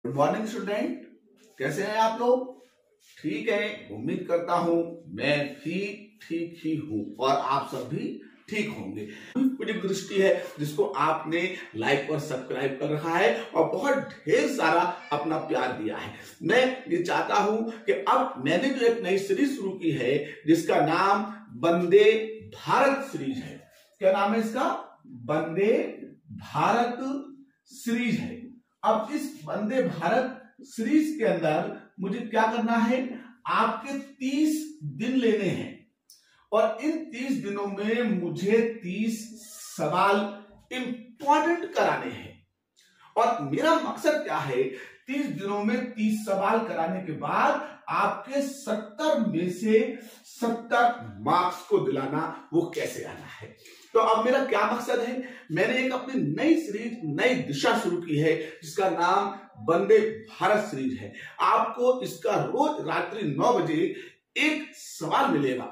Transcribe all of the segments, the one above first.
Good morning student, कैसे हैं आप लोग? ठीक है, उम्मीद करता हूं मैं भी ठीक ही हूं और आप सब भी ठीक होंगे। मेरी दृष्टि है जिसको आपने लाइक और सब्सक्राइब कर रखा है और बहुत ढेर सारा अपना प्यार दिया है। मैं ये चाहता हूं कि अब मैंने जो एक नई सीरीज शुरू की है जिसका नाम वंदे भारत सीरीज है। क्या नाम है इसका? वंदे भारत सीरीज है। अब इस वंदे भारत सीरीज के अंदर मुझे क्या करना है, आपके 30 दिन लेने हैं और इन 30 दिनों में मुझे 30 सवाल इंपॉर्टेंट कराने हैं। और मेरा मकसद क्या है, 30 दिनों में 30 सवाल कराने के बाद आपके 70 में से 70 मार्क्स को दिलाना, वो कैसे आना है। तो अब मेरा क्या मकसद है, मैंने एक अपनी नई सीरीज, नई दिशा शुरू की है जिसका नाम वंदे भारत सीरीज है। आपको इसका रोज रात्रि 9 बजे एक सवाल मिलेगा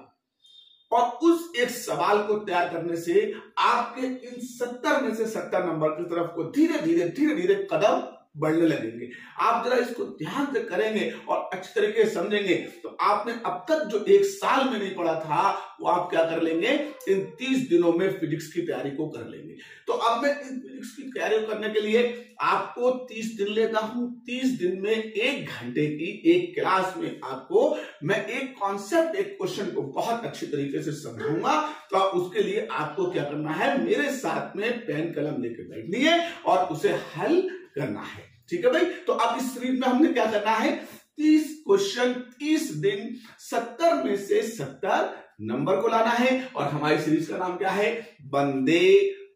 और उस एक सवाल को तैयार करने से आपके इन 70 में से 70 नंबर की तरफ को धीरे धीरे कदम बढ़ने लगेंगे। आप जरा इसको ध्यान से करेंगे और अच्छी तरीके से समझेंगे तो आपने अब तक जो एक साल में नहीं पढ़ा था वो आप क्या कर लेंगे, इन 30 दिनों में फिजिक्स की तैयारी को कर लेंगे। तो अब मैं इन फिजिक्स की तैयारी करने के लिए आपको 30 दिन लेता हूं। 30 दिन में 1 घंटे की एक क्लास में आपको मैं एक कॉन्सेप्ट, एक क्वेश्चन को बहुत अच्छी तरीके से समझाऊंगा। तो उसके लिए आपको क्या करना है, मेरे साथ में पेन कलम लेकर बैठनी है और उसे हल करना है। ठीक है भाई? तो अब इस सीरीज में हमने क्या करना है, 30 क्वेश्चन, 30 दिन, 70 में से 70 नंबर को लाना है। और हमारी सीरीज का नाम क्या है, वंदे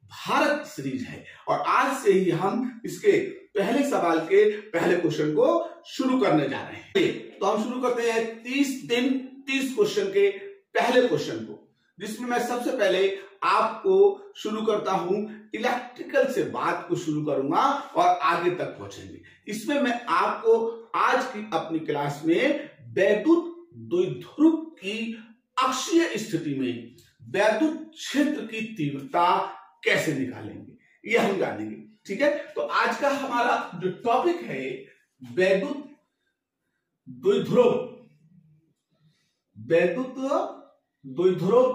भारत सीरीज है। और आज से ही हम इसके पहले सवाल के पहले क्वेश्चन को शुरू करने जा रहे हैं। तो हम शुरू करते हैं 30 दिन 30 क्वेश्चन के पहले क्वेश्चन को, जिसमें मैं सबसे पहले आपको शुरू करता हूं, इलेक्ट्रिकल से बात को शुरू करूंगा और आगे तक पहुंचेंगे। इसमें मैं आपको आज की अपनी क्लास में वैद्युत द्विध्रुव की अक्षीय स्थिति में वैद्युत क्षेत्र की तीव्रता कैसे निकालेंगे, ये हम जानेंगे। ठीक है? तो आज का हमारा जो टॉपिक है, वैद्युत द्विध्रुव, वैद्युत द्विध्रुव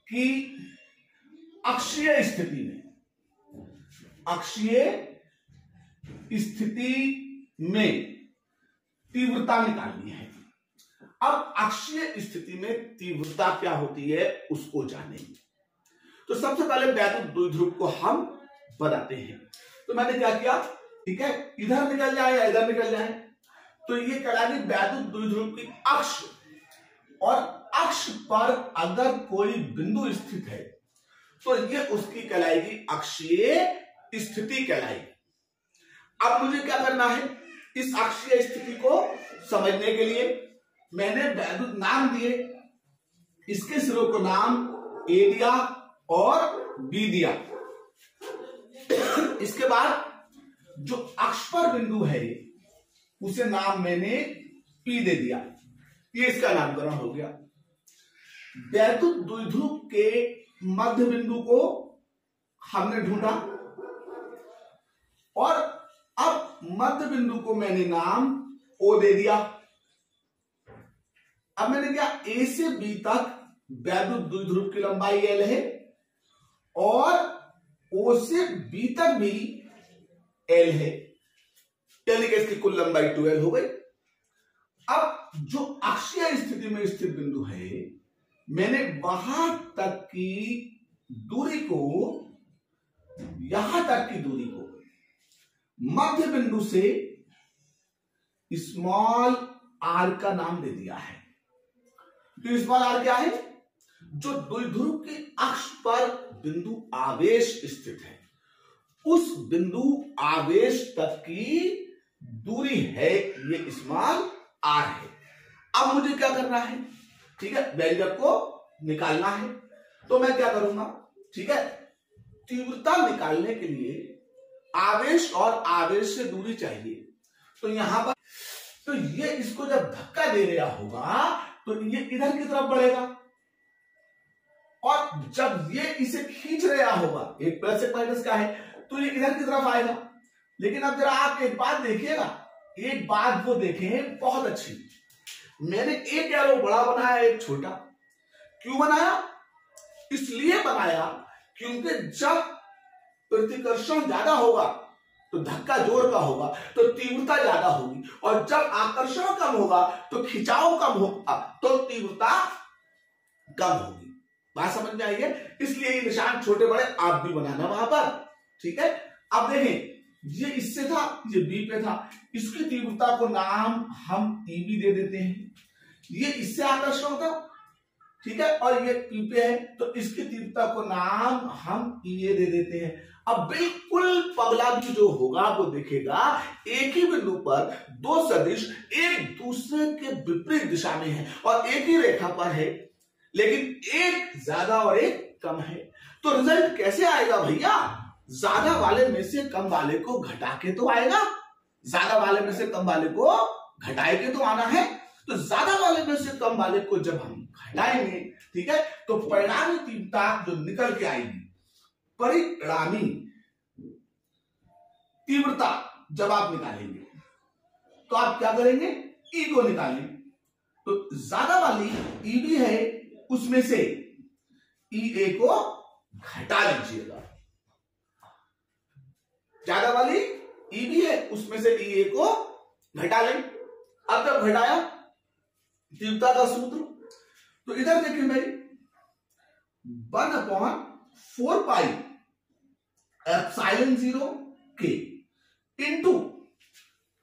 की अक्षीय स्थिति में, अक्षीय स्थिति में तीव्रता निकालनी है। अब अक्षीय स्थिति में तीव्रता क्या होती है उसको जानेंगे। तो सबसे पहले वैद्युत द्विध्रुव को हम बताते हैं। तो मैंने क्या किया, ठीक है, इधर निकल जाए या इधर निकल जाए, तो ये कहलाएगी वैद्युत द्विध्रुव की अक्ष। और अक्ष पर अगर कोई बिंदु स्थित है तो ये उसकी कहलाएगी अक्षीय स्थिति कहलाएगी। अब मुझे क्या करना है, इस अक्षीय स्थिति को समझने के लिए मैंने वैद्युत नाम दिए, इसके सिरों को नाम ए दिया और बी दिया। इसके बाद जो अक्ष पर बिंदु है उसे नाम मैंने पी दे दिया। ये इसका नामकरण हो गया। वैद्युत द्विध्रुव के मध्य बिंदु को हमने ढूंढा और अब मध्य बिंदु को मैंने नाम ओ दे दिया। अब मैंने क्या, ए से बी तक वैद्युत द्विध्रुव की लंबाई एल है और ओ से बी तक भी एल है, यानी कि इसकी कुल लंबाई 2l हो गई। अब जो अक्षीय स्थिति में स्थित बिंदु है, मैंने वहां तक की दूरी को, यहां तक की दूरी को मध्य बिंदु से स्मॉल आर का नाम दे दिया है। तो स्मॉल आर क्या है, जो द्विध्रुव की अक्ष पर बिंदु आवेश स्थित है, उस बिंदु आवेश तक की दूरी है, ये स्मॉल आर है। अब मुझे क्या करना है, ठीक है, व्यंजक को निकालना है। तो मैं क्या करूंगा, ठीक है, तीव्रता निकालने के लिए आवेश और आवेश से दूरी चाहिए। तो यहां पर तो ये इसको जब धक्का दे रहा होगा तो ये इधर की तरफ बढ़ेगा और जब ये इसे खींच रहा होगा, एक प्लस एक माइनस का है, तो ये इधर की तरफ आएगा। लेकिन अब जरा आप एक बात देखिएगा, एक बात वो देखें बहुत अच्छी। मैंने एक एरो बड़ा बनाया, एक छोटा। क्यों बनाया? इसलिए बनाया क्योंकि जब प्रतिकर्षण ज्यादा होगा तो धक्का जोर का होगा तो तीव्रता ज्यादा होगी, और जब आकर्षण कम होगा तो खिंचाव कम होगा तो तीव्रता कम होगी। बात समझ में आई है? इसलिए ये निशान छोटे बड़े आप भी बनाना वहां पर, ठीक है। अब देखें, ये इससे था, ये बी पे था, इसकी तीव्रता को नाम हम ईबी दे देते हैं। ये इससे आकर्षण था, ठीक है, और ये पी पे है तो इसकी तीव्रता को नाम हम ईए दे देते हैं। अब बिल्कुल पगला भी जो होगा वो देखेगा एक ही बिंदु पर दो सदिश एक दूसरे के विपरीत दिशा में है और एक ही रेखा पर है, लेकिन एक ज्यादा और एक कम है। तो रिजल्ट कैसे आएगा भैया? ज्यादा वाले में से कम वाले को घटा के तो आएगा, ज्यादा वाले में से कम वाले को घटाए के तो आना है। तो ज्यादा वाले में से कम वाले को जब हम घटाएंगे, ठीक है, तो परिणामी तीव्रता जो निकल के आएगी, परिणामी तीव्रता जब आप निकालेंगे तो आप क्या करेंगे? ई को निकालेंगे। तो ज्यादा वाली ईबी है, उसमें से ई ए को घटा लीजिएगा। ज्यादा वाली ईबी है, उसमें से ई ए को घटा लें। अब जब घटाया तीव्रता का सूत्र, तो इधर देखिए भाई, 1/4 पाई एप्सिलॉन 0 के इंटू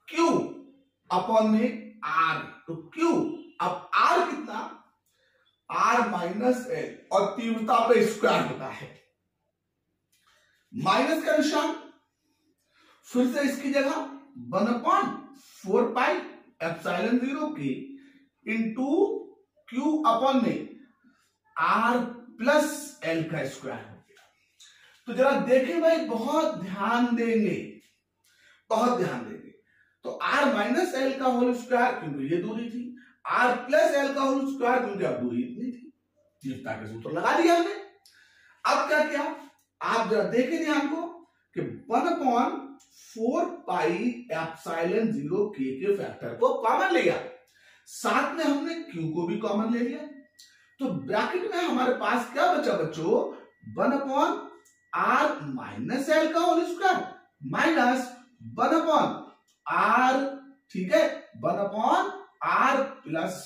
क्यू अपॉन में आर। तो क्यू, अब आर कितना? आर माइनस एल, और तीव्रता पे स्क्वायर होता है, माइनस का निशान, फिर से इसकी जगह 1/4 पाई एप्सिलॉन 0 के इंटू क्यू अपॉन में आर प्लस एल का स्क्वायर हो गया। तो जरा देखें भाई, बहुत ध्यान देंगे, बहुत ध्यान देंगे। तो आर माइनस एल का होल स्क्वायर, क्योंकि ये दूरी थी, आर प्लस एल का होल स्क्वायर, क्योंकि अब दूरी इतनी थी। तीव्रता के सूत्र लगा दिया हमने। अब क्या किया? आप जरा देखें ध्यान को कि 1/4 पाई एप्सिलॉन 0 के फैक्टर को कॉमन लिया, साथ में हमने क्यू को भी कॉमन ले लिया। तो ब्रैकेट में हमारे पास क्या बचा बच्चों? 1/r माइनस एल का होल स्क्वायर माइनस 1/r, ठीक है, 1/r प्लस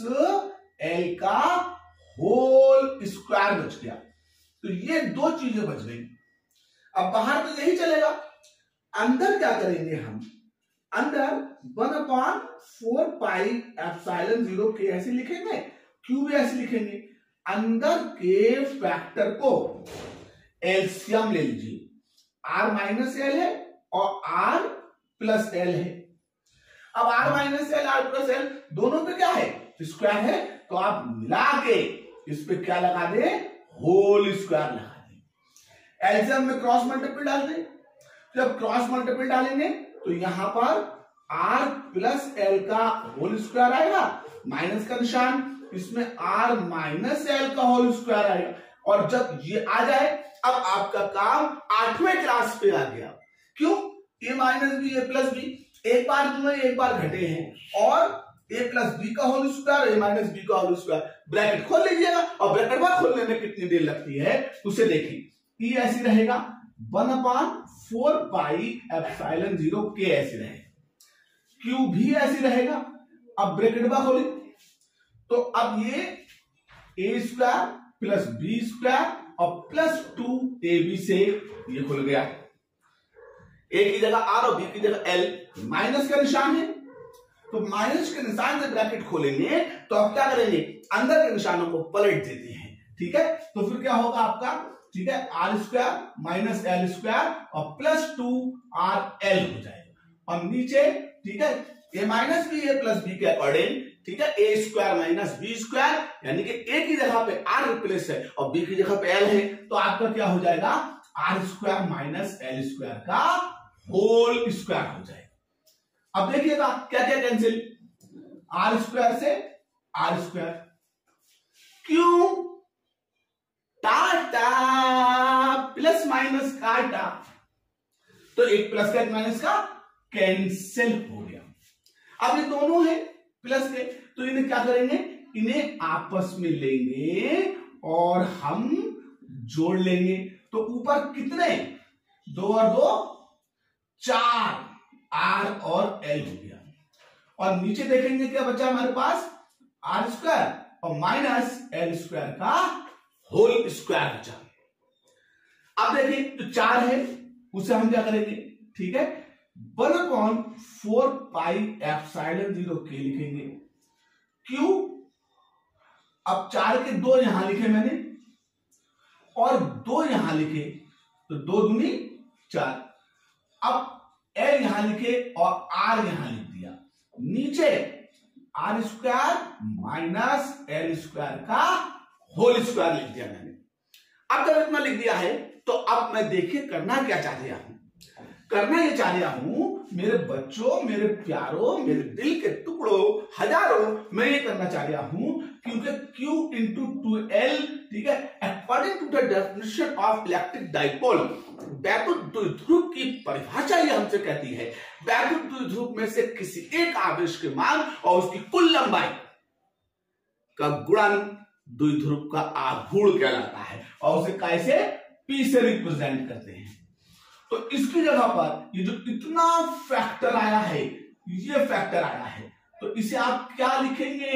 एल का होल स्क्वायर बच गया। तो ये दो चीजें बच गई। अब बाहर तो यही चलेगा, अंदर क्या करेंगे हम? अंदर 1/4 पाई एप्सिलॉन 0 के ऐसे लिखेंगे, क्यू भी ऐसे लिखेंगे। अंदर के फैक्टर को एलसीएम ले लीजिए, आर माइनस एल है और आर प्लस एल है। अब R minus L, R plus L दोनों पे क्या है? स्क्वायर है। तो आप मिला के इस पे क्या लगा दे? होल स्क्वायर लगा दे। एलसीएम में क्रॉस मल्टीपल डाल दे। जब क्रॉस मल्टीपल डालेंगे तो यहां पर आर प्लस एल का होल स्क्वायर आएगा, माइनस का निशान, इसमें आर माइनस एल का होल स्क्वायर आएगा। और जब ये आ जाए, अब आपका काम 8वें क्लास पे आ गया। क्यों? ए minus B, A plus B, एक बार जुड़े एक बार घटे हैं, और ए प्लस बी का होल स्क्वायर, ए माइनस बी का होल स्क्वायर। ब्रैकेट खोल लीजिएगा, और ब्रैकेट बार खोलने में कितनी देर लगती है उसे देखिए। ई ऐसी रहेगा, 1/4 पाई एप्सिलॉन 0 के ऐसे रहेगा, क्यू भी ऐसी रहेगा। अब ब्रैकेट बार खोले तो अब ये ए स्क्वायर प्लस बी स्क्वायर और प्लस 2ab से ये खुल गया। ए की जगह आर और बी की जगह एल, माइनस का निशान है, तो माइनस के निशान से ब्रैकेट खोलेंगे तो अब क्या करेंगे? अंदर के निशानों को पलट देते हैं, ठीक है। तो फिर क्या होगा आपका? ठीक है, R square minus L square और प्लस 2rl हो जाएगा। और नीचे, ठीक है, A minus B A plus B के अकॉर्डिंग, ठीक है, A square minus B square, यानी कि ए की जगह पे आर रिप्लेस है और बी की जगह पे एल है, तो आपका क्या हो जाएगा? R square minus L square का होल स्क्वायर हो जाएगा। अब देखिएगा क्या क्या कैंसिल, आर स्क्वायर से आर स्क्वायर, क्यों? टाटा, प्लस माइनस काटा, तो एक प्लस का एक माइनस का कैंसिल हो गया। अब ये दोनों है प्लस के, तो इन्हें क्या करेंगे, इन्हें आपस में लेंगे और हम जोड़ लेंगे। तो ऊपर कितने, 2 और 2 4, आर और एल हो गया। और नीचे देखेंगे क्या बचा हमारे पास, आर स्क्वायर और माइनस एल स्क्वायर का होल स्क्वायर बचा। अब देखिए तो 4 है, उसे हम क्या करेंगे, ठीक है, 1/4 पाई एप्सिलॉन 0 के लिखेंगे। क्यों, अब 4 के 2 यहां लिखे मैंने और 2 यहां लिखे, तो 2 दूनी 4। अब एल यहां लिखे और आर यहां लिख दिया, नीचे R square minus L square का होल स्क्वायर लिख दिया मैंने। अब जब इतना लिख दिया है तो अब मैं देखिए करना क्या चाह रहा हूं, करना ये चाह रहा हूं मेरे बच्चों, मेरे प्यारों, मेरे दिल के टुकड़ों, हजारों, मैं ये करना चाह रहा हूं क्योंकि Q इंटू 2L, ठीक है, according to the definition of electric dipole, वैद्युत द्विध्रुव की परिभाषा ये हमसे कहती है वैद्युत द्विध्रुव में से किसी एक आवेश के मान और उसकी कुल लंबाई का गुणन द्विध्रुव का आघूर्ण कहलाता है और उसे कैसे P से रिप्रेजेंट करते हैं। तो इसकी जगह पर ये जो इतना फैक्टर आया है, ये फैक्टर आया है, तो इसे आप क्या लिखेंगे,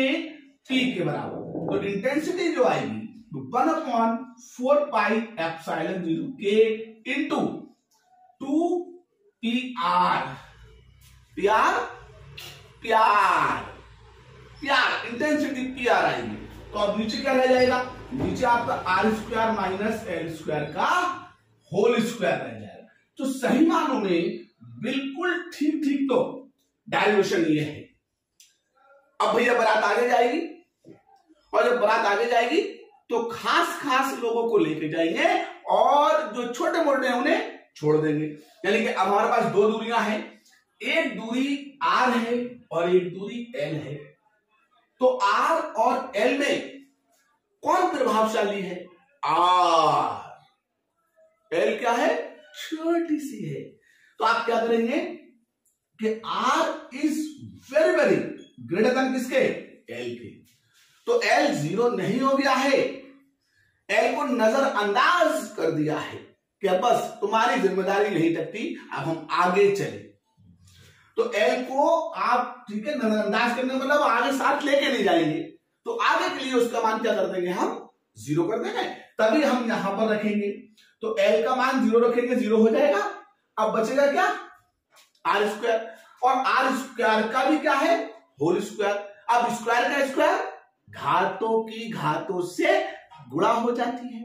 P के बराबर। तो इंटेंसिटी जो आएगी 1/4 पाई एप्सिलॉन 0 के इंटू 2PR, प्यार इंटेंसिटी PR आएगी। तो अब नीचे क्या रह जाएगा, नीचे आपका R square minus L square का होल स्क्वायर रह जाएगा। तो सही मानों में बिल्कुल ठीक ठीक तो डेरिवेशन ये है। अब भैया बारात आगे जाएगी और जब बारात आगे जाएगी तो खास खास लोगों को लेके जाएंगे और जो छोटे मोटे हैं उन्हें छोड़ देंगे। यानी कि अब हमारे पास 2 दूरियां हैं, एक दूरी R है और एक दूरी L है। तो R और L में कौन प्रभावशाली है, R। L क्या है, छोटी सी है। तो आप क्या करेंगे कि R is very very greater than किसके, L के। तो L 0 नहीं हो गया है, L को नजरअंदाज कर दिया है कि बस तुम्हारी जिम्मेदारी नहीं टकती, अब हम आगे चले। तो L को आप, ठीक है, नजरअंदाज करने का मतलब आगे साथ लेके नहीं जाएंगे, तो आगे के लिए उसका मान क्या कर देंगे, हम 0 कर देंगे, तभी हम यहां पर रखेंगे। तो L का मान 0 रखेंगे, 0 हो जाएगा। अब बचेगा क्या, आर स्क्वायर, और आर स्क्वायर का भी क्या है, होल स्क्वायर। अब स्क्वायर का स्क्वायर घातों की घातों से गुणा हो जाती है,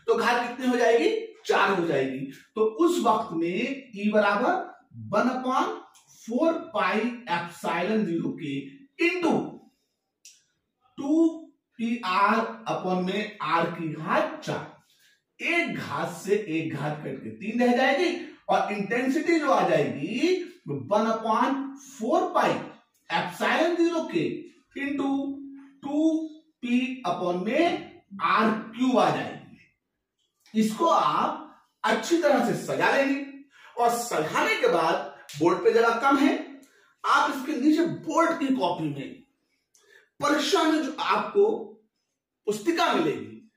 तो घात कितनी हो जाएगी, 4 हो जाएगी। तो उस वक्त में E बराबर 1/4 पाई एप्सिलॉन 0 के इंटू 2PR अपन में R की घात 4, एक घात से एक घात कट के 3 रह जाएगी और इंटेंसिटी जो आ जाएगी 1/4 पाई एप्सिलॉन 0 के इंटू 2P अपन में R³ आ जाएगी। इसको आप अच्छी तरह से सजा लेंगे और सजाने के बाद बोर्ड पे जगह कम है, आप इसके नीचे बोर्ड की कॉपी में परीक्षा में जो आपको पुस्तिका मिलेगी,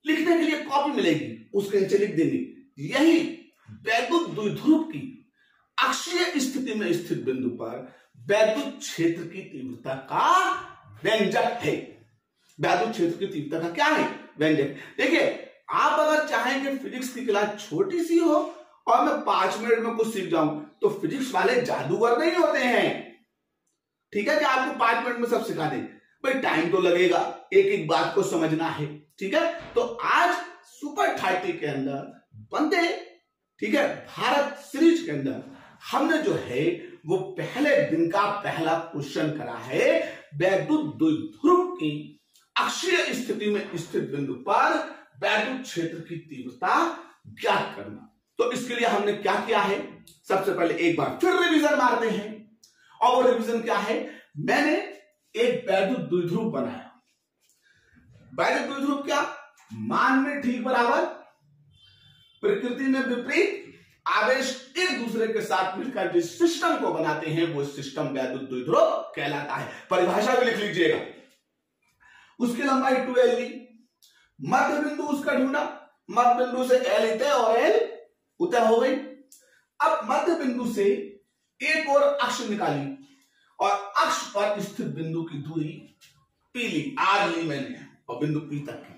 लिखने के लिए कॉपी मिलेगी, उसके नीचे लिख देंगे यही वैद्युत द्विध्रुव की अक्षीय स्थिति में स्थित बिंदु पर वैद्युत क्षेत्र की तीव्रता का व्यंजक है। वैद्युत क्षेत्र की तीव्रता का क्या है, व्यंजक। देखिए, आप अगर चाहें कि फिजिक्स की क्लास छोटी सी हो और मैं 5 मिनट में कुछ सीख जाऊं, तो फिजिक्स वाले जादूगर नहीं होते हैं, ठीक है, कि आपको 5 मिनट में सब सिखा दें। भाई टाइम तो लगेगा, एक एक बात को समझना है, ठीक है। तो आज सुपर 30 के अंदर वंदे, ठीक है, भारत सीरीज के अंदर हमने जो है वो पहले दिन का पहला क्वेश्चन करा है वैद्युत द्विध्रुव की अक्षीय स्थिति में स्थित बिंदु पर वैद्युत क्षेत्र की तीव्रता ज्ञात करना। तो इसके लिए हमने क्या किया है, सबसे पहले एक बार फिर रिवीजन मारते हैं, और वो रिवीजन क्या है, मैंने एक वैद्युत द्विध्रुव बनाया। वैद्युत द्विध्रुव क्या, मान में ठीक बराबर, प्रकृति में विपरीत, आवेश एक दूसरे के साथ मिलकर जिस सिस्टम को बनाते हैं वो सिस्टम वैद्युत द्विध्रुव कहलाता है। परिभाषा भी लिख लीजिएगा। उसकी लंबाई 2l ली, मध्य बिंदु उसका ढूंढा, मध्य बिंदु से l इतने और l उतने हो गई। अब मध्य बिंदु से एक और अक्ष निकाली और अक्ष पर स्थित बिंदु की दूरी p ली, r ली मैंने और बिंदु p तक की।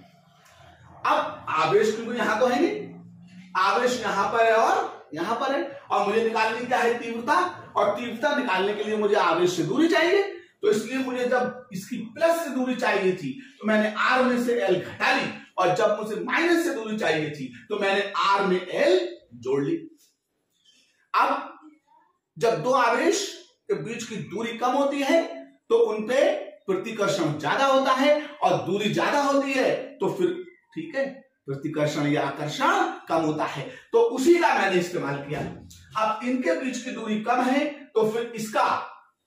अब आवेश क्योंकि यहां तो है नहीं, आवेश यहां पर है और यहां पर है और मुझे निकालनी क्या है तीव्रता, और तीव्रता निकालने के लिए मुझे आवेश से दूरी चाहिए। तो इसलिए मुझे जब इसकी प्लस से दूरी चाहिए थी तो मैंने r में से l घटा ली, और जब मुझे माइनस से दूरी चाहिए थी तो मैंने r में l जोड़ ली। अब जब दो आवेश के बीच की दूरी कम होती है तो उनपे प्रतिकर्षण ज्यादा होता है, और दूरी ज्यादा होती है तो फिर ठीक है प्रतिकर्षण या आकर्षण कम होता है। तो उसी का मैंने इस्तेमाल किया। अब इनके बीच की दूरी कम है तो फिर इसका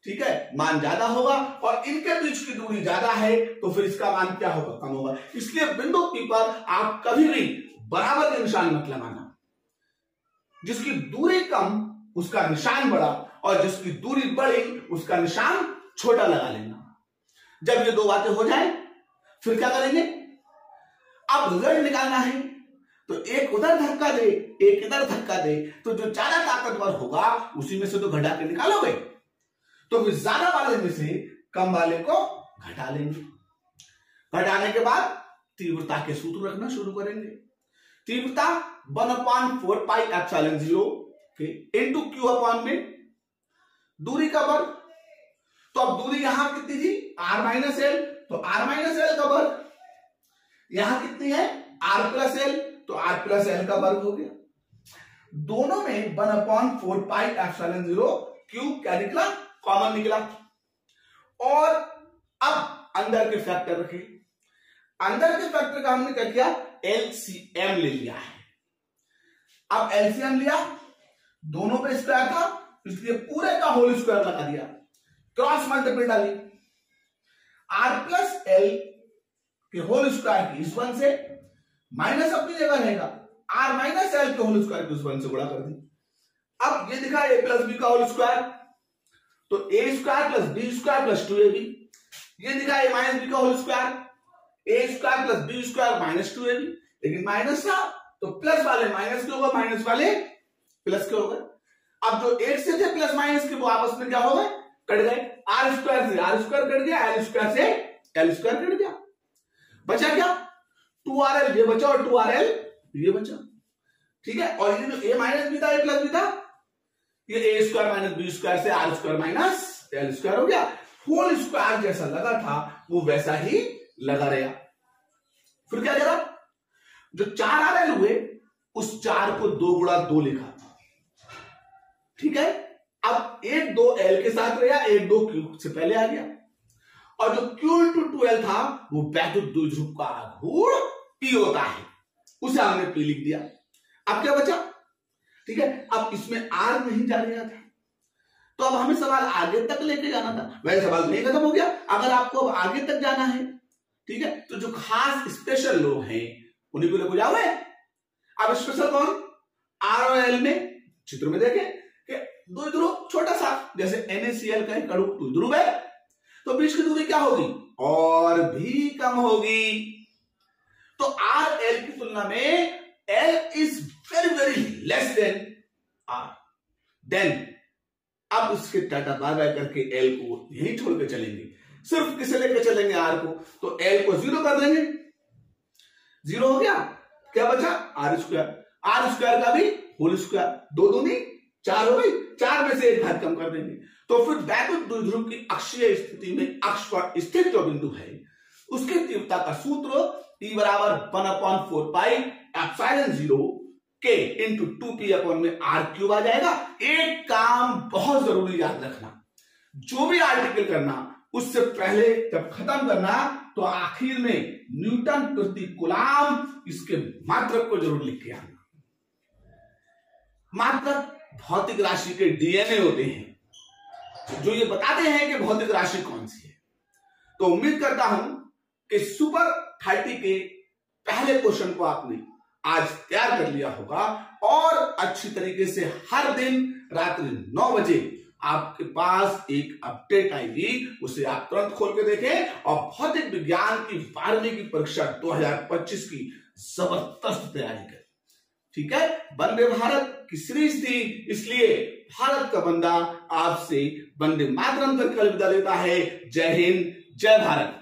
ठीक है मान ज्यादा होगा, और इनके बीच की दूरी ज्यादा है तो फिर इसका मान क्या होगा, कम होगा। इसलिए बिंदु P पर आप कभी भी बराबर के निशान मत लगाना। जिसकी दूरी कम उसका निशान बड़ा, और जिसकी दूरी बड़ी उसका निशान छोटा लगा लेना। जब ये दो बातें हो जाए फिर क्या करेंगे, अब रिजल्ट निकालना है तो एक उधर धक्का दे एक इधर धक्का दे, तो जो ज्यादा ताकतवर होगा उसी में से तो घटा के निकालोगे, तो फिर ज्यादा वाले में से कम वाले को घटा लेंगे। घटाने के बाद तीव्रता के सूत्र रखना शुरू करेंगे। तीव्रता 1/4 पाई एप्सिलॉन 0 के इनटू q अपॉन में दूरी का वर्ग। तो अब दूरी यहां कितनी थी r माइनस एल, तो r माइनस एल का वर्ग। यहां कितनी है r प्लस एल, तो r प्लस एल का वर्ग हो गया। दोनों में 1/4 पाई एप्सिलॉन 0 q क्या निकला, कॉमन निकला। और अब अंदर के फैक्टर रखे। अंदर के फैक्टर का हमने क्या किया, एलसीएम ले लिया है। अब एलसीएम लिया, दोनों पे स्क्वायर था इसलिए पूरे का होल स्क्वायर लगा दिया, क्रॉस मल्टीपल डाली। r प्लस एल के होल स्क्वायर की इस वन से माइनस अपनी जगह रहेगा, r माइनस एल के होल स्क्वायर की उस वन से गुणा कर दी। अब ये दिखा a प्लस बी का होल स्क्वायर, तो a square plus B square plus 2ab। ये दिखा a माइनस बी का whole square, a square plus B square minus 2ab। लेकिन माइनस था तो प्लस वाले माइनस के होगा, माइनस वाले प्लस के हो गए। अब जो एक से थे प्लस माइनस के वो आपस में क्या हो गए, कट गए। आर स्क्वायर से आर स्क्वायर कट गया, एल स्क्वायर से एल स्क्वायर कट गया। बचा क्या, 2rl ये बचा और 2rl ये बचा। ठीक है, और ये जो a माइनस बी था a प्लस बी था, ये a square minus B square से R square minus L square हो गया। होल स्क्वायर जैसा लगा था वो वैसा ही लगा रहेगा। फिर क्या करा, जो 4rl हुए उस 4 को 2 गुणा 2 लिखा। ठीक है, अब एक 2 l के साथ रहा, एक 2 q से पहले आ गया, और जो q इंटू 2l था वो वैद्युत द्विध्रुव का आघूर्ण p होता है, उसे हमने p लिख दिया। अब क्या बचा, ठीक है, अब इसमें r नहीं जा रहा था तो अब हमें सवाल आगे तक लेके जाना था। वैसे सवाल नहीं खत्म हो गया, अगर आपको अब आगे तक जाना है ठीक है, तो जो खास स्पेशल लोग हैं उन्हीं को लेकर जाओगे। अब स्पेशल कौन, r और l में चित्र में देखें कि द्विध्रुव छोटा सा, जैसे NaCl का एक अणु द्विध्रुव है तो बीच की दूरी क्या होगी, और भी कम होगी। तो RL की तुलना में L is very very less than R। Then अब उसके टाटा बाय बाय करके L को यही छोड़ के चलेंगे, सिर्फ किसे लेके चलेंगे R को, तो L को 0 कर देंगे। 0 हो गया, क्या बचा R स्क्वायर का भी होल स्क्वायर, 2 दूनी 4 हो गई, 4 में से एक घात कम कर देंगे। तो फिर वैद्युत द्विध्रुव की अक्षीय स्थिति में अक्ष पर स्थित जो बिंदु है उसकी तीव्रता का सूत्र E बराबर 1/4 pi epsilon 0 K into 2p upon में r क्यूब आ जाएगा। एक काम बहुत जरूरी याद रखना, जो भी आर्टिकल करना उससे पहले जब खत्म करना तो आखिर में न्यूटन प्रति कूलाम इसके मात्रक को जरूर लिख के आना। मात्रक भौतिक राशि के डीएनए होते हैं जो ये बताते हैं कि भौतिक राशि कौन सी है। तो उम्मीद करता हूं कि सुपर 30 के पहले क्वेश्चन को आपने आज तैयार कर लिया होगा और अच्छी तरीके से हर दिन रात्रि 9 बजे आपके पास एक अपडेट आएगी, उसे आप तुरंत खोल के देखें और भौतिक विज्ञान की 12वीं की परीक्षा 2025 की जबरदस्त तैयारी करें। ठीक है, वंदे भारत की सीरीज थी, इसलिए भारत का बंदा आपसे वंदे मातरम करके अलविदा लेता है। जय हिंद, जय भारत।